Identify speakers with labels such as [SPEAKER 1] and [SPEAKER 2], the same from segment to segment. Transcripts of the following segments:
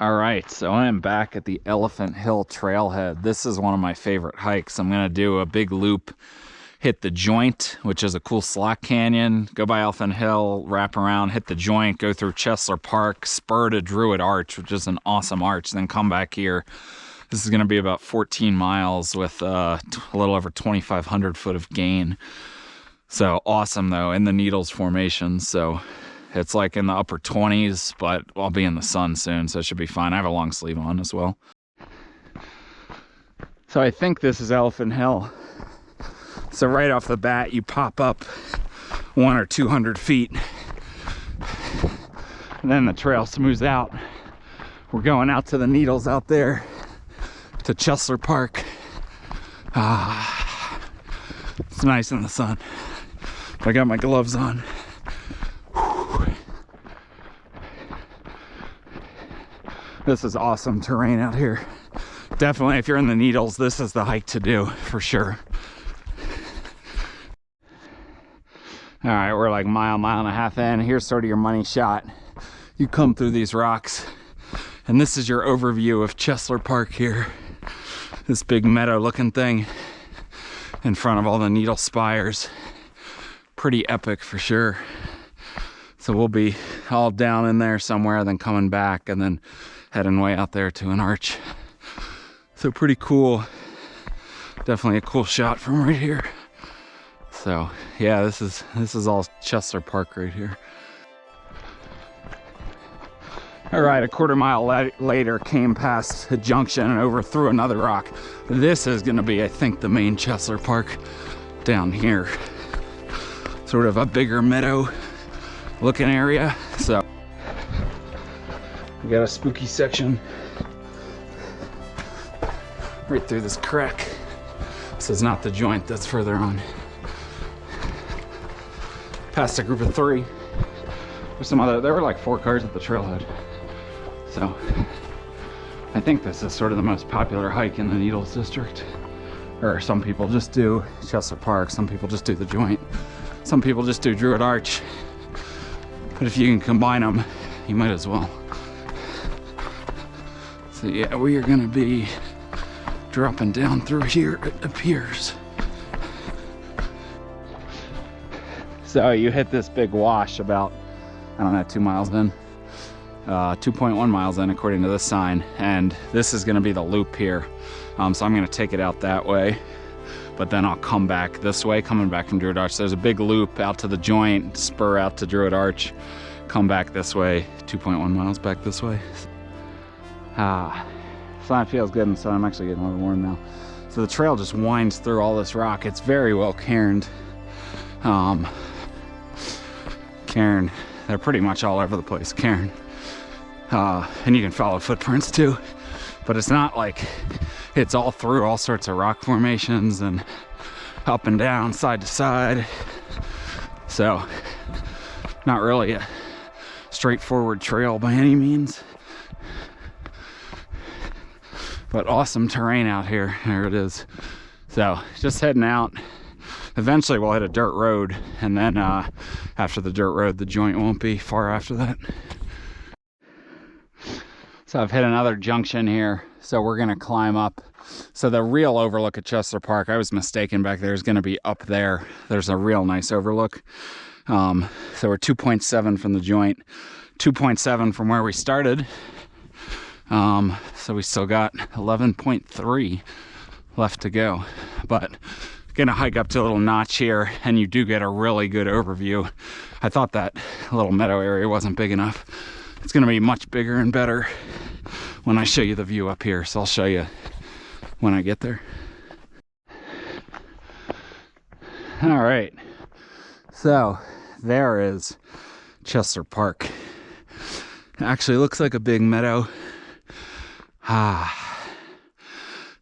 [SPEAKER 1] All right, so I am back at the Elephant Hill Trailhead. This is one of my favorite hikes. I'm gonna do a big loop, hit the joint, which is a cool slot canyon, go by Elephant Hill, wrap around, hit the joint, go through Chesler Park, spur to Druid Arch, which is an awesome arch, then come back here. This is gonna be about 14 miles with a little over 2,500 foot of gain. So awesome though, in the Needles formation. So it's like in the upper 20s, but I'll be in the sun soon, so it should be fine. I have a long sleeve on as well. So I think this is Elephant Hill. So right off the bat, you pop up 100 or 200 feet. And then the trail smooths out. We're going out to the Needles out there, to Chesler Park. It's nice in the sun. I got my gloves on. This is awesome terrain out here. Definitely, if you're in the Needles, this is the hike to do for sure. All right, we're like mile and a half in. Here's sort of your money shot. You come through these rocks, and this is your overview of Chesler Park here. This big meadow looking thing in front of all the needle spires. Pretty epic for sure. So we'll be all down in there somewhere, then coming back, and then heading way out there to an arch. So pretty cool. Definitely a cool shot from right here. So yeah, this is all Chesler Park right here. All right, a quarter mile later, came past a junction and overthrew another rock. This is gonna be, I think, the main Chesler Park down here. Sort of a bigger meadow looking area. So we got a spooky section right through this crack. This is not the joint, that's further on. Past a group of 3. There's some other, there were like 4 cars at the trailhead. So I think this is sort of the most popular hike in the Needles district. Or some people just do Chesler Park, some people just do the joint, some people just do Druid Arch. But if you can combine them, you might as well. So yeah, we are gonna be dropping down through here, it appears. So you hit this big wash about, I don't know, 2 miles in. 2.1 miles in according to this sign. And this is gonna be the loop here. So I'm gonna take it out that way, but then I'll come back this way, coming back from Druid Arch. There's a big loop out to the joint, spur out to Druid Arch, come back this way, 2.1 miles back this way. Sun feels good, and so I'm actually getting a little warm now. So the trail just winds through all this rock. It's very well cairned. Cairn, they're pretty much all over the place, cairn. And you can follow footprints too, but it's not like it's all through all sorts of rock formations and up and down, side to side. So not really a straightforward trail by any means, but awesome terrain out here. There it is. So just heading out. Eventually we'll hit a dirt road, and then after the dirt road, the joint won't be far after that. So I've hit another junction here, so we're gonna climb up. So the real overlook at Chesler Park, I was mistaken back there, is gonna be up there. There's a real nice overlook. So we're 2.7 from the joint, 2.7 from where we started. So we still got 11.3 left to go, but gonna hike up to a little notch here, and you do get a really good overview. I thought that little meadow area wasn't big enough. It's gonna be much bigger and better when I show you the view up here, so I'll show you when I get there. All right, so there is Chesler Park. It actually looks like a big meadow.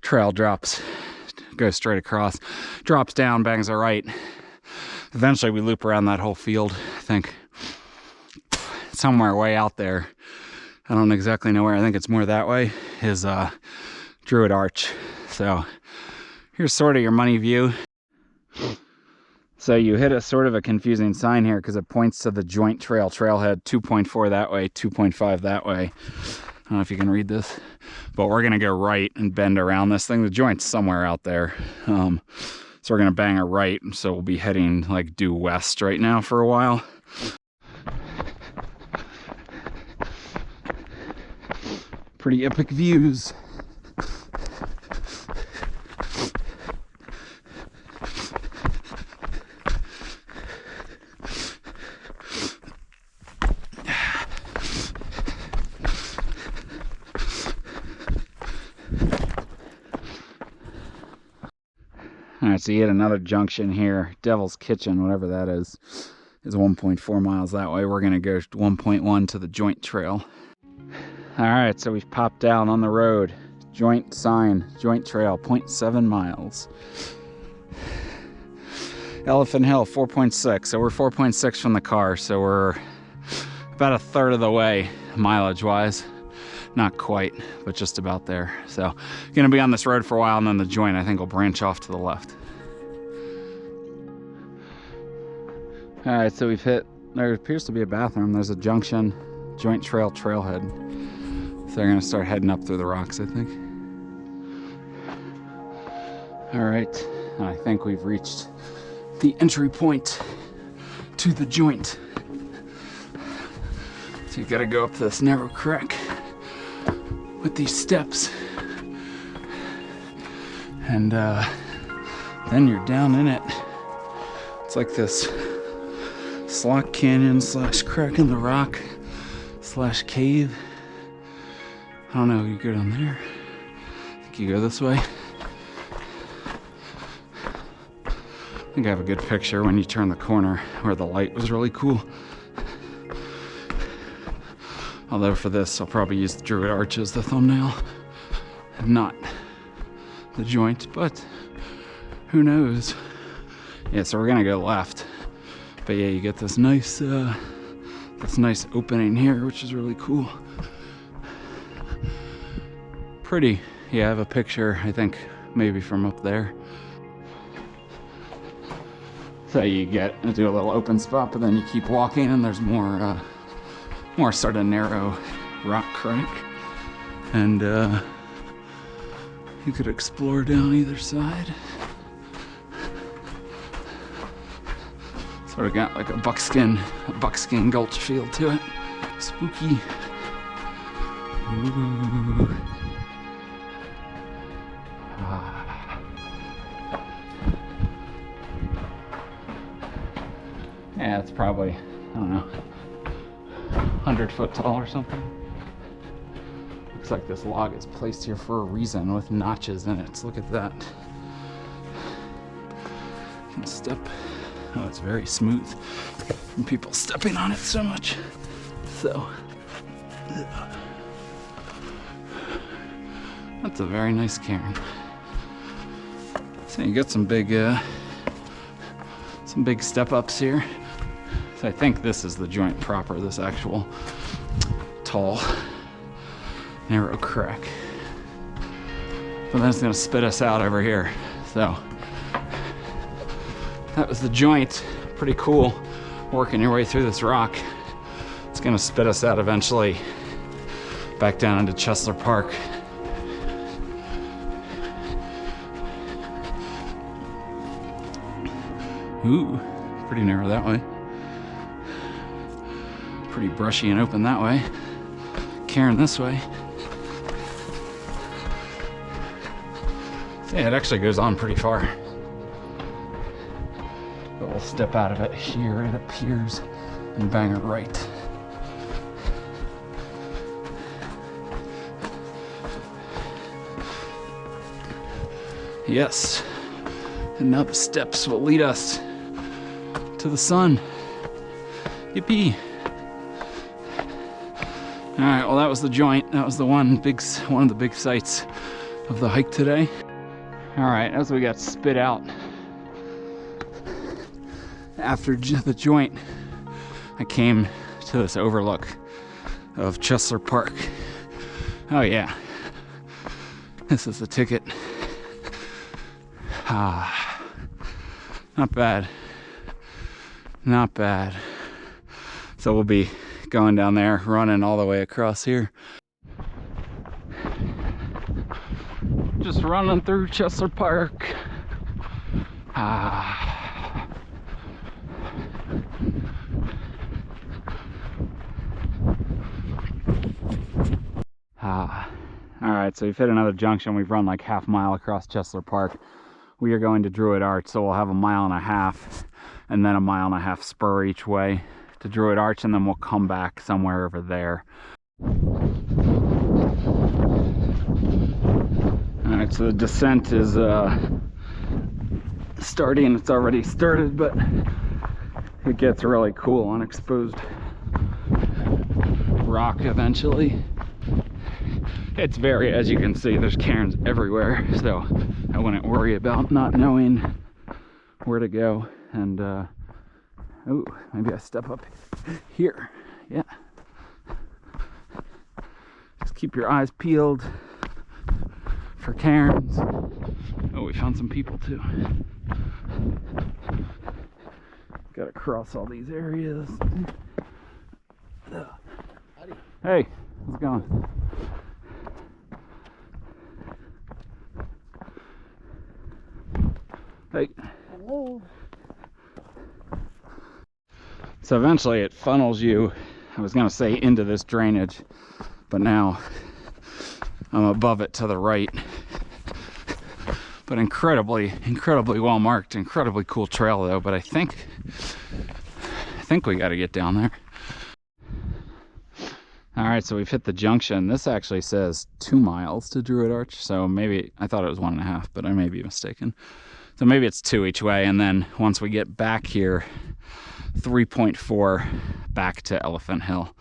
[SPEAKER 1] Trail drops, goes straight across, drops down, bangs a right. Eventually we loop around that whole field, I think. Somewhere way out there, I don't exactly know where, I think it's more that way, is Druid Arch. So here's sort of your money view. So you hit a sort of a confusing sign here because it points to the joint trailhead, 2.4 that way, 2.5 that way. I don't know if you can read this, but we're gonna go right and bend around this thing. The joint's somewhere out there. So we're gonna bang a right. So we'll be heading like due west right now for a while. Pretty epic views. All right, so you hit another junction here. Devil's Kitchen, whatever that is 1.4 miles that way. We're gonna go 1.1 to the joint trail. All right, so we've popped down on the road. Joint sign, joint trail, 0.7 miles. Elephant Hill, 4.6. So we're 4.6 from the car, so we're about a third of the way, mileage-wise. Not quite, but just about there. So gonna be on this road for a while, and then the joint, I think, will branch off to the left. All right, so we've hit, there appears to be a bathroom. There's a junction, joint trail trailhead. So they're gonna start heading up through the rocks, I think. All right, and I think we've reached the entry point to the joint. So you gotta go up this narrow crack with these steps, and then you're down in it. It's like this slot canyon slash crack in the rock slash cave. I don't know, you go down there. I think you go this way. I think I have a good picture when you turn the corner where the light was really cool. Although for this, I'll probably use the Druid Arch as the thumbnail, and not the joint, but who knows? Yeah, so we're gonna go left. But yeah, you get this nice opening here, which is really cool. Pretty. Yeah, I have a picture, I think, maybe from up there. So you do a little open spot, but then you keep walking, and there's more sort of narrow rock crack, and you could explore down either side. Sort of got like a buckskin gulch feel to it. Spooky. Ooh. Yeah, it's probably, I don't know, 100 foot tall or something. Looks like this log is placed here for a reason with notches in it. So look at that. You can step. Oh, it's very smooth from people stepping on it so much. So that's a very nice cairn. So you got some big step ups here. So I think this is the joint proper, this actual tall, narrow crack. But then it's gonna spit us out over here. So that was the joint. Pretty cool, working your way through this rock. It's gonna spit us out eventually back down into Chesler Park. Ooh, pretty narrow that way. Pretty brushy and open that way. Cairn this way. Yeah, it actually goes on pretty far. But we'll step out of it here, it appears, and bang it right. Yes, and now the steps will lead us to the sun. Yippee! All right, well that was the joint. That was the one of the big sights of the hike today. All right, as we got spit out after the joint, I came to this overlook of Chesler Park. Oh yeah, this is the ticket. Ah, not bad, not bad. So we'll be going down there, running all the way across here. Just running through Chesler Park. All right, so we've hit another junction. We've run like half mile across Chesler Park. We are going to Druid Arch, so we'll have a mile and a half and then a mile and a half spur each way to Druid Arch, and then we'll come back somewhere over there. All right, so the descent is starting. It's already started, but it gets really cool on exposed rock eventually. It's very, as you can see, there's cairns everywhere, so I wouldn't worry about not knowing where to go. And oh, maybe I step up here. Yeah, just keep your eyes peeled for cairns. Oh, we found some people too. Gotta cross all these areas. Hey, how's it going? Hey.
[SPEAKER 2] Hello.
[SPEAKER 1] So eventually it funnels you, I was gonna say into this drainage, but now I'm above it to the right. But incredibly well marked, incredibly cool trail though, but I think we gotta get down there. All right, so we've hit the junction. This actually says 2 miles to Druid Arch, so maybe, I thought it was 1.5, but I may be mistaken. So maybe it's 2 each way, and then once we get back here, 3.4 back to Elephant Hill.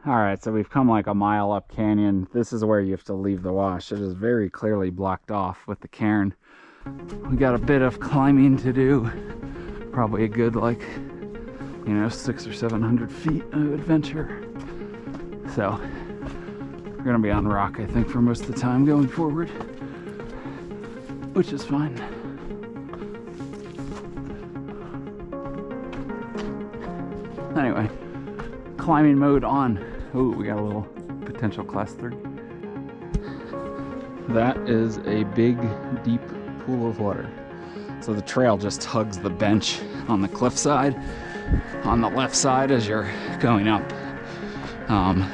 [SPEAKER 1] All right, so we've come like a mile up canyon. This is where you have to leave the wash. It is very clearly blocked off with the cairn. We got a bit of climbing to do. Probably a good, like, you know, 600 or 700 feet of adventure. So we're gonna be on rock, I think, for most of the time going forward, which is fine. Anyway, climbing mode on. Oh, we got a little potential class 3. That is a big, deep pool of water. So the trail just hugs the bench on the cliffside on the left side as you're going up.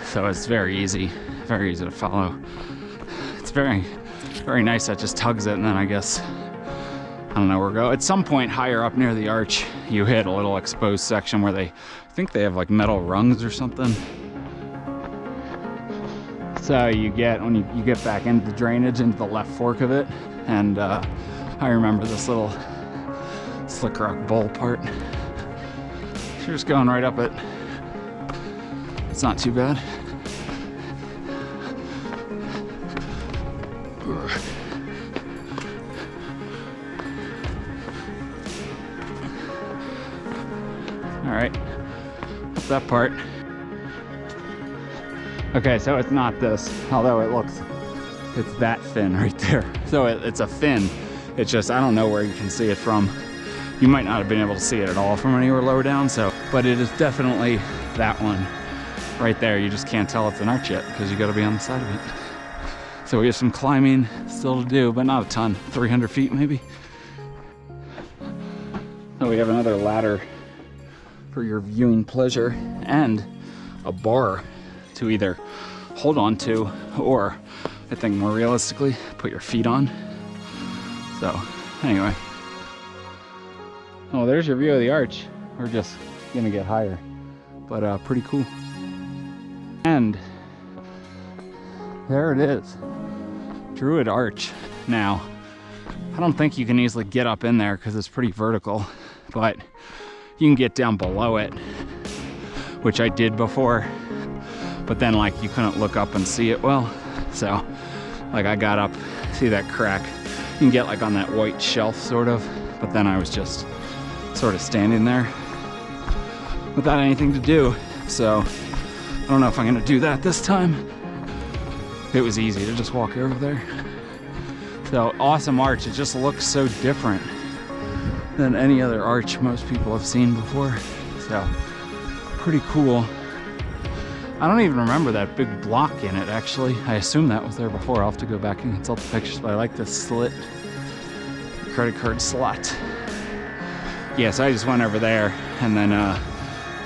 [SPEAKER 1] So it's very easy to follow. It's very nice. That just tugs it, and then I guess, I don't know where to go. At some point higher up near the arch, you hit a little exposed section where I think they have like metal rungs or something. So you get, when you get back into the drainage, into the left fork of it, and I remember this little slick rock bowl part. You're just going right up it. It's not too bad. All right, that's that part. Okay, so it's not this, although it's that fin right there. So it's a fin. It's just, I don't know where you can see it from. You might not have been able to see it at all from anywhere lower down, so, but it is definitely that one right there. You just can't tell it's an arch yet because you got to be on the side of it. So we have some climbing still to do, but not a ton, 300 feet maybe. So we have another ladder for your viewing pleasure and a bar to either hold on to or, I think more realistically, put your feet on. So anyway. Oh, there's your view of the arch. We're just gonna get higher, but pretty cool. And there it is, Druid Arch. Now, I don't think you can easily get up in there because it's pretty vertical, but you can get down below it, which I did before, but then like you couldn't look up and see it well. So like I got up, see that crack? You can get like on that white shelf sort of, but then I was just sort of standing there without anything to do. So I don't know if I'm gonna do that this time. It was easy to just walk over there. So awesome arch. It just looks so different than any other arch most people have seen before. So pretty cool. I don't even remember that big block in it, actually. I assume that was there before. I'll have to go back and consult the pictures, but I like this slit, credit card slot. Yeah, so I just went over there and then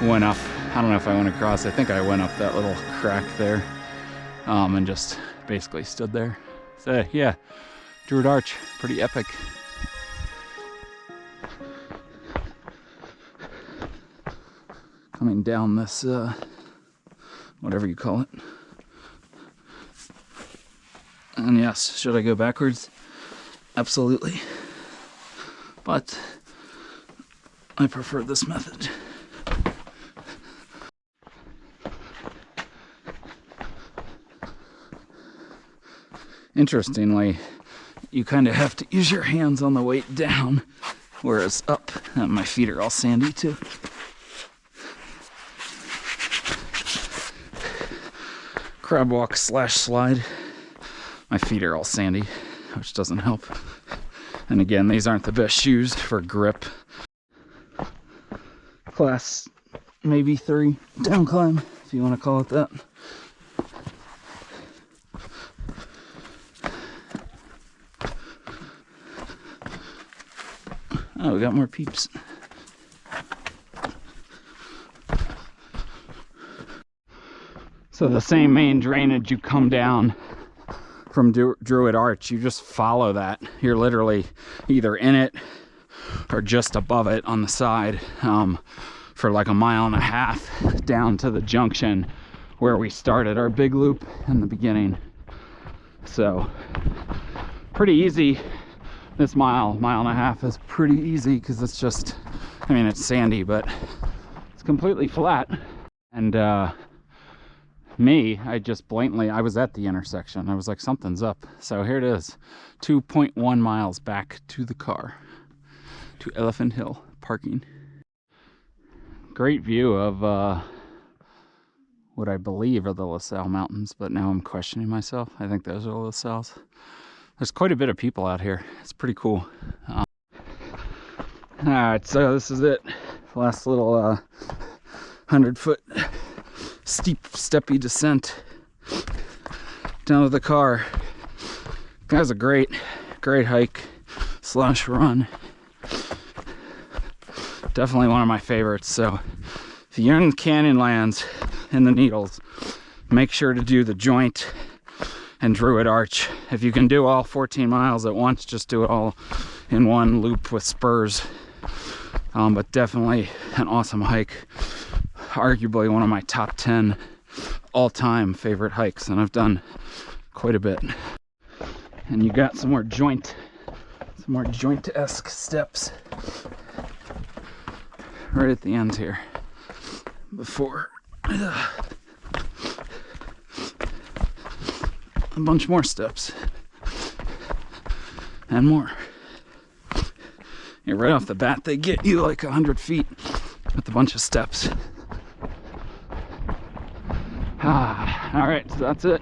[SPEAKER 1] went up. I don't know if I went across. I think I went up that little crack there and just basically stood there. So yeah, Druid Arch, pretty epic. Coming down this, whatever you call it. And yes, should I go backwards? Absolutely. But I prefer this method. Interestingly, you kind of have to use your hands on the way down, whereas up, and my feet are all sandy too. Crab walk / slide. My feet are all sandy, which doesn't help. And again, these aren't the best shoes for grip. Class maybe 3 down climb, if you want to call it that. Oh, we got more peeps. So the same main drainage you come down from Druid Arch, you just follow that. You're literally either in it or just above it on the side for like a 1.5 miles down to the junction where we started our big loop in the beginning. So pretty easy. This 1.5 miles is pretty easy because it's just, I mean, it's sandy, but it's completely flat. And I just blatantly, I was at the intersection. I was like, something's up. So here it is, 2.1 miles back to the car, to Elephant Hill parking. Great view of what I believe are the LaSalle Mountains, but now I'm questioning myself. I think those are the LaSalles. There's quite a bit of people out here. It's pretty cool. All right, so this is it. Last little 100-foot steep, steppy descent down to the car. That was a great hike / run. Definitely one of my favorites. So if you're in the Canyonlands in the Needles, make sure to do the Joint and Druid Arch. If you can do all 14 miles at once, just do it all in one loop with spurs. But definitely an awesome hike. Arguably one of my top 10 all-time favorite hikes, and I've done quite a bit. And you got some more joint-esque steps right at the end here before a bunch more steps and more. Yeah, right off the bat they get you like 100 feet with a bunch of steps. All right, so that's it.